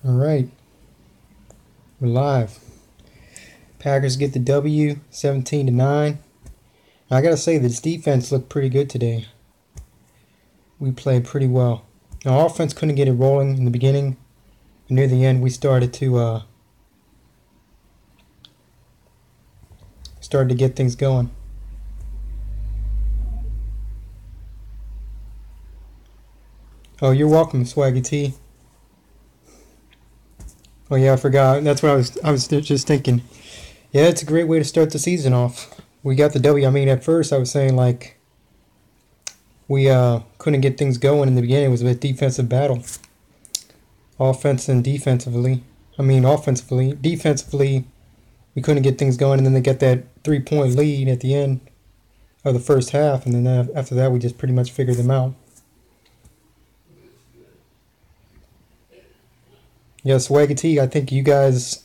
All right, we're live. Packers get the W, 17-9. I gotta say, this defense looked pretty good today. We played pretty well. Our offense couldn't get it rolling in the beginning. Near the end, we started to get things going. Oh, you're welcome, Swaggy T. Oh yeah, I forgot. That's what I was just thinking. Yeah, it's a great way to start the season off. We got the W. I mean, at first I was saying like we couldn't get things going in the beginning. It was a defensive battle, offense and defensively. I mean, offensively, defensively, we couldn't get things going, and then they get that 3-point lead at the end of the first half, and then after that, we just pretty much figured them out. Yeah, Swaggy T, I think you guys,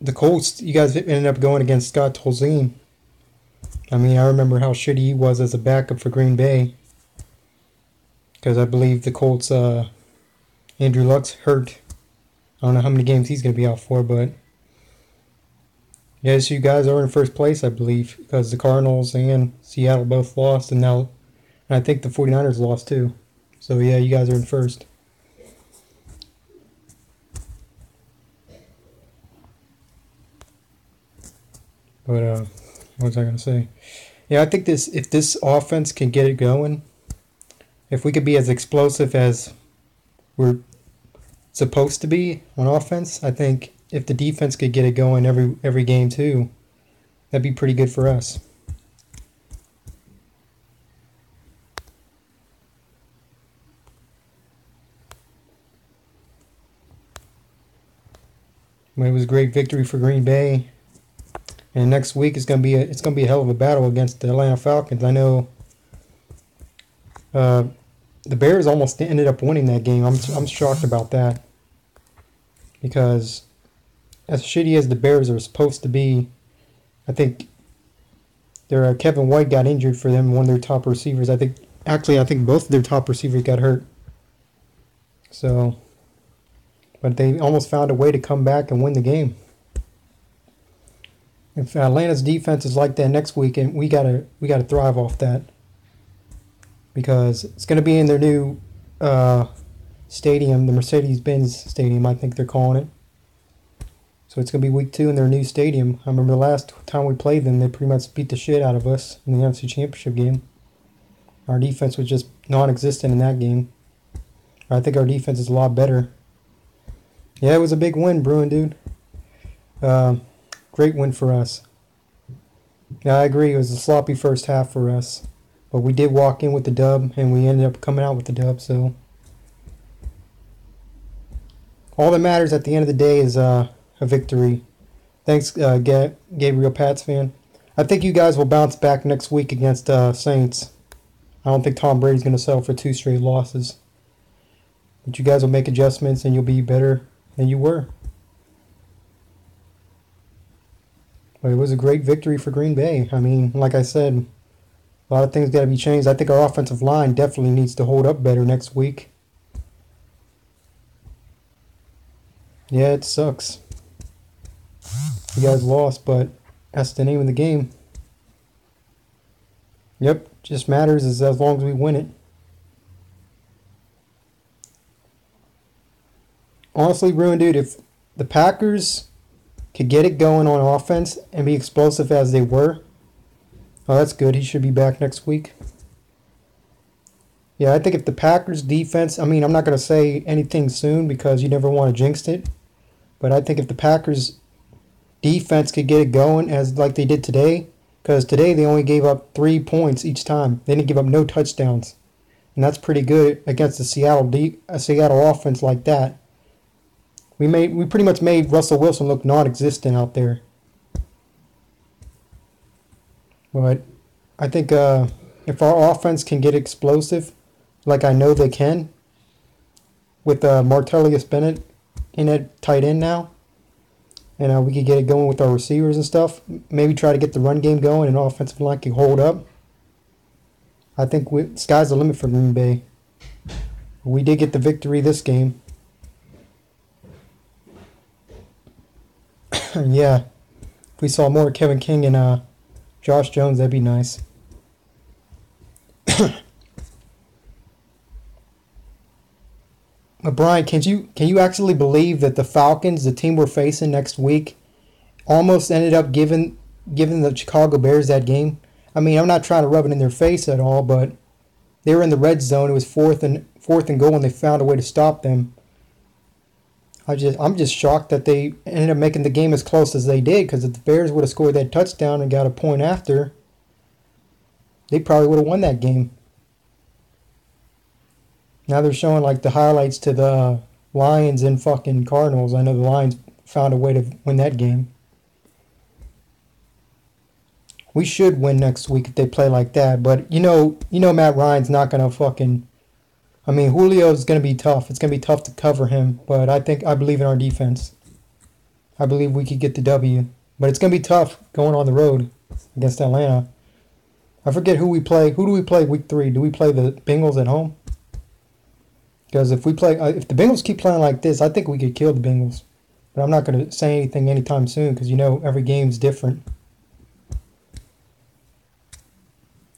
the Colts, you guys ended up going against Scott Tolzien. I mean, I remember how shitty he was as a backup for Green Bay, because I believe the Colts, Andrew Luck's hurt. I don't know how many games he's going to be out for, but yes, you guys are in first place, I believe, because the Cardinals and Seattle both lost, and I think the 49ers lost too. So yeah, you guys are in first. But what was I going to say? Yeah, I think if this offense can get it going, if we could be as explosive as we're supposed to be on offense, I think if the defense could get it going every game too, that'd be pretty good for us. But it was a great victory for Green Bay, and next week is it's gonna be a hell of a battle against the Atlanta Falcons. I know uh, the Bears almost ended up winning that game. I'm shocked about that because as shitty as the Bears are supposed to be, I think their Kevin White got injured for them. One of their top receivers. I think both of their top receivers got hurt. So, but they almost found a way to come back and win the game. If Atlanta's defense is like that next week, and we gotta thrive off that because it's gonna be in their new stadium, the Mercedes-Benz Stadium, I think they're calling it. So it's gonna be week 2 in their new stadium. I remember the last time we played them, they pretty much beat the shit out of us in the NFC Championship game. Our defense was just non-existent in that game. I think our defense is a lot better. Yeah, it was a big win, Bruin, dude. Uh, Great win for us. Yeah, I agree. It was a sloppy first half for us, but we did walk in with the dub, and we ended up coming out with the dub. So all that matters at the end of the day is a victory. Thanks, Gabriel Pats fan. I think you guys will bounce back next week against Saints. I don't think Tom Brady's going to settle for 2 straight losses. But you guys will make adjustments, and you'll be better than you were. But it was a great victory for Green Bay. I mean, like I said, a lot of things got to be changed. I think our offensive line definitely needs to hold up better next week. Yeah, it sucks. You guys lost, but that's the name of the game. Yep, just matters as long as we win it. Honestly, Ruin dude, if the Packers could get it going on offense and be explosive as they were, oh, that's good. He should be back next week. Yeah, I think if the Packers defense, I mean, I'm not going to say anything soon because you never want to jinx it, but I think if the Packers defense could get it going as like they did today, because today they only gave up 3 points each time. They didn't give up no touchdowns, and that's pretty good against the Seattle offense like that. We pretty much made Russell Wilson look non-existent out there. But I think if our offense can get explosive, like I know they can, with Martellus Bennett in at tight end now, and we could get it going with our receivers and stuff. Maybe try to get the run game going and offensive line can hold up. I think sky's the limit for Green Bay. We did get the victory this game. Yeah, if we saw more Kevin King and Josh Jones, that'd be nice. But Brian, can you actually believe that the Falcons, the team we're facing next week, almost ended up giving the Chicago Bears that game? I mean, I'm not trying to rub it in their face at all, but they were in the red zone. It was fourth and goal, and they found a way to stop them. I'm just shocked that they ended up making the game as close as they did. Because if the Bears would have scored that touchdown and got a point after, they probably would have won that game. Now they're showing like the highlights to the Lions and fucking Cardinals. I know the Lions found a way to win that game. We should win next week if they play like that. But Matt Ryan's not gonna fucking. I mean, Julio's gonna be tough. It's gonna be tough to cover him. But I believe in our defense. I believe we could get the W. But it's gonna be tough going on the road against Atlanta. I forget who we play. Who do we play week 3? Do we play the Bengals at home? Because if if the Bengals keep playing like this, I think we could kill the Bengals. But I'm not going to say anything anytime soon because every game's different.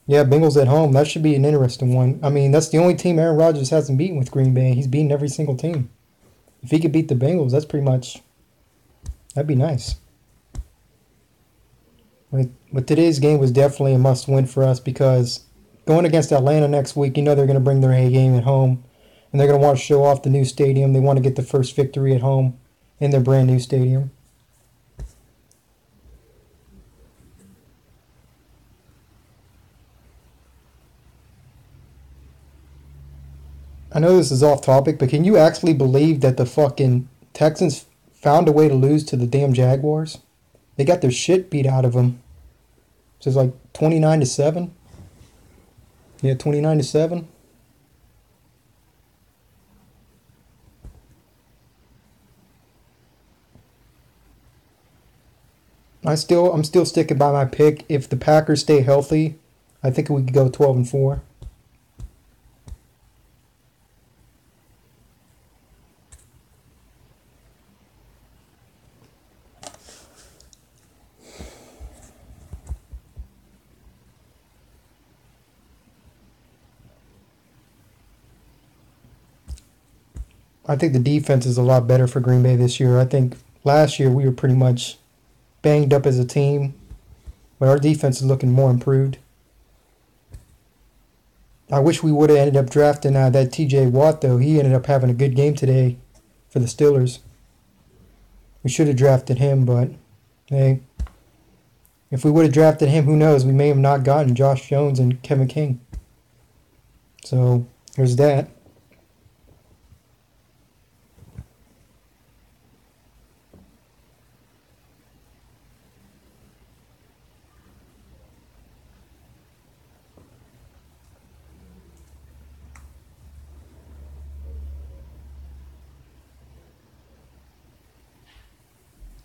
Yeah, Bengals at home. That should be an interesting one. I mean, that's the only team Aaron Rodgers hasn't beaten with Green Bay. He's beaten every single team. If he could beat the Bengals, that'd be nice. But today's game was definitely a must-win for us because going against Atlanta next week, they're going to bring their A game at home. And they're going to want to show off the new stadium. They want to get the first victory at home in their brand new stadium. I know this is off topic, but can you actually believe that the fucking Texans found a way to lose to the damn Jaguars? They got their shit beat out of them. So it's like 29-7. Yeah, 29-7. I'm still sticking by my pick. If the Packers stay healthy, I think we could go 12-4. I think the defense is a lot better for Green Bay this year. I think last year we were pretty much banged up as a team, but our defense is looking more improved. I wish we would have ended up drafting that T.J. Watt, though. He ended up having a good game today for the Steelers. We should have drafted him, but hey, if we would have drafted him, who knows? We may have not gotten Josh Jones and Kevin King. So there's that.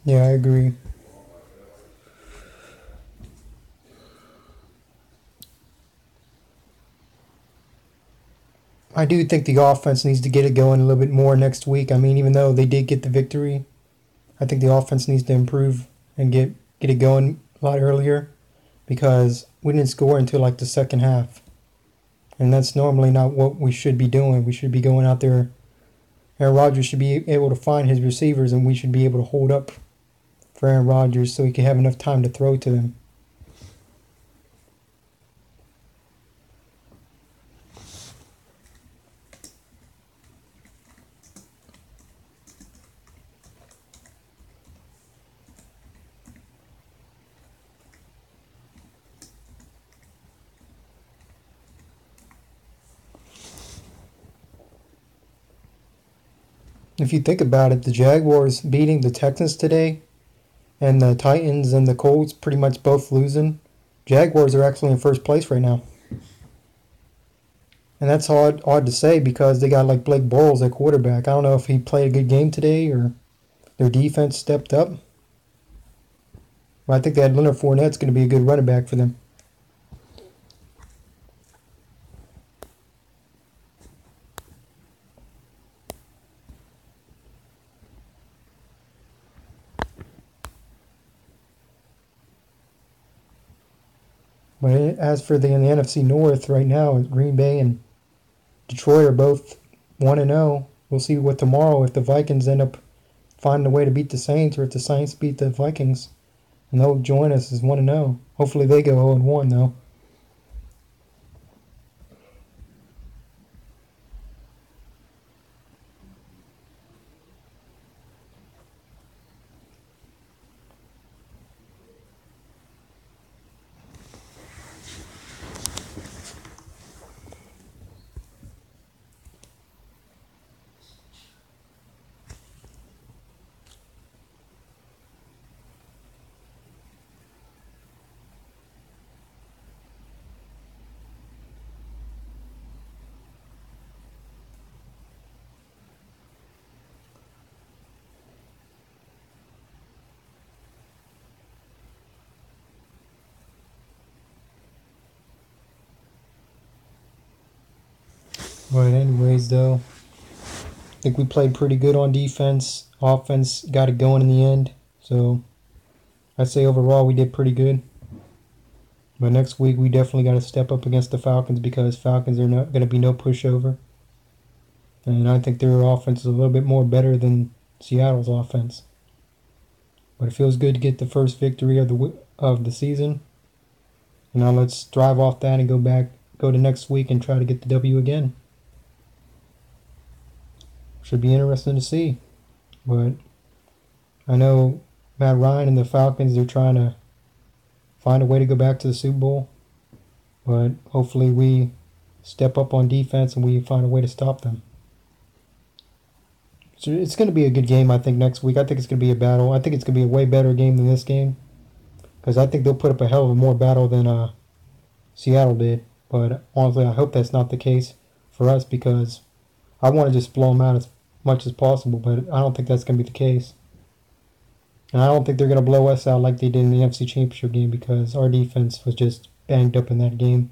Yeah, I agree. I do think the offense needs to get it going a little bit more next week. I mean, even though they did get the victory, I think the offense needs to improve and get it going a lot earlier because we didn't score until like the second half. And that's normally not what we should be doing. We should be going out there. Aaron Rodgers should be able to find his receivers, and we should be able to hold up for Aaron Rodgers so he can have enough time to throw to them. If you think about it, the Jaguars beating the Texans today and the Titans and the Colts pretty much both losing. Jaguars are actually in first place right now. And that's odd to say because they got like Blake Bortles at quarterback. I don't know if he played a good game today or their defense stepped up. But I think that Leonard Fournette's going to be a good running back for them. But as for in the NFC North right now, Green Bay and Detroit are both 1-0. We'll see what tomorrow if the Vikings end up finding a way to beat the Saints or if the Saints beat the Vikings. And they'll join us as 1-0. Hopefully they go 0-1 though. But anyways though, I think we played pretty good on defense. Offense got it going in the end. So I'd say overall we did pretty good. But next week we definitely got to step up against the Falcons because Falcons are not going to be no pushover. And I think their offense is a little bit more better than Seattle's offense. But it feels good to get the first victory of the season. And now let's drive off that and go to next week and try to get the W again. Should be interesting to see. But I know Matt Ryan and the Falcons, they're trying to find a way to go back to the Super Bowl. But hopefully we step up on defense and we find a way to stop them. So it's going to be a good game, I think, next week. I think it's going to be a battle. I think it's going to be a way better game than this game. Because I think they'll put up a hell of a more battle than Seattle did. But honestly, I hope that's not the case for us because I want to just blow them out as much as possible. But I don't think that's going to be the case. And I don't think they're going to blow us out like they did in the NFC Championship game because our defense was just banged up in that game.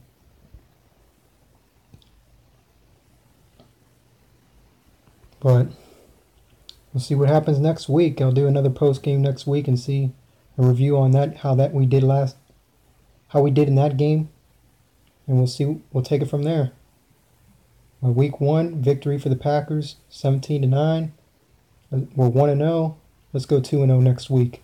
But we'll see what happens next week. I'll do another post game next week and see a review on that, how we did in that game, and we'll take it from there. Week 1 victory for the Packers, 17-9. We're 1-0. Let's go 2-0 next week.